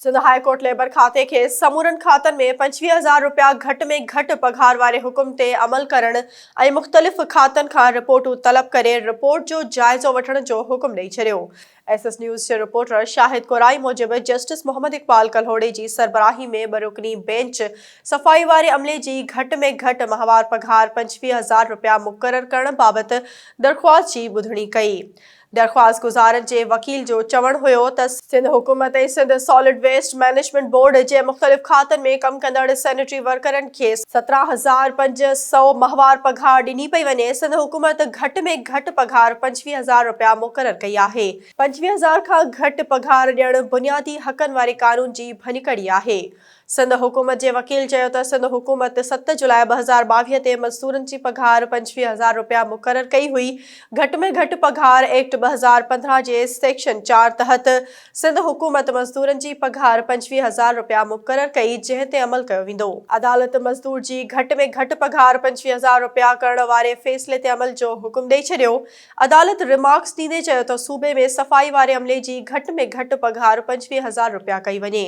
Sindh high court labour खाते खे समूरनि खातनि में 25,000 रुपया घटि में घटि पघार वारे हुकुम ते अमल करण ऐं मुख़्तलिफ़ खातनि खां रिपोर्टूं तलब करे रिपोर्ट जो जाइज़ो वठण जो हुकुम ॾेई छॾियो। एसएस न्यूज़ जे रिपोर्टर शाहिद कोराई मूजिबि जस्टिस मोहम्मद इक़बाल कल्होड़े जी सरबराही में बरुकनी बेंच सफ़ाई वारे अमले जी घटि में घटि माहवार पघार 25,000 रुपया मुक़ररु करण बाबति दरख़्वास्त जी ॿुधणी कई। दरख़्वास्त गुज़ारनि जे वकील जो चवणु हुयो त सिंध हुकूमत ऐं Sindh solid waste management board जे मुख़्तलिफ़ खातनि में कमु कंदड़ सैनिटरी वर्करनि खे 17,500 माहवार पघार ॾिनी पई वञे। सिंध हुकूमत घटि में घटि पघार 25,000 रुपया मुक़ररु कई आहे। 25,000 खां घटि पघार ॾियणु बुनियादी हक़नि वारे क़ानून जी भञकड़ी आहे। सिंध हुकूमत जे वकील चयो त सिंध हुकूमत 7 जुलाई 2022 ते मज़दूरनि जी पघार 25,000 रुपया मुक़ररु कई हुई। घटि में घटि पघार एक्ट 2015 जे सेक्शन 4 तहत सिंध हुकूमत मज़दूरनि जी पघार 25,000 रुपया मुक़ररु कई, जंहिं ते अमल कयो वेंदो। अदालत मज़दूर जी घटि में घटि पघार 25,000 रुपया करण वारे फ़ैसिले ते अमल जो हुकुम ॾेई छॾियो। अदालत रिमार्क्स ॾींदे चयो त सूबे में सफ़ाई वारे अमले जी घटि में घटि पघार 25,000 रुपया कई वञे।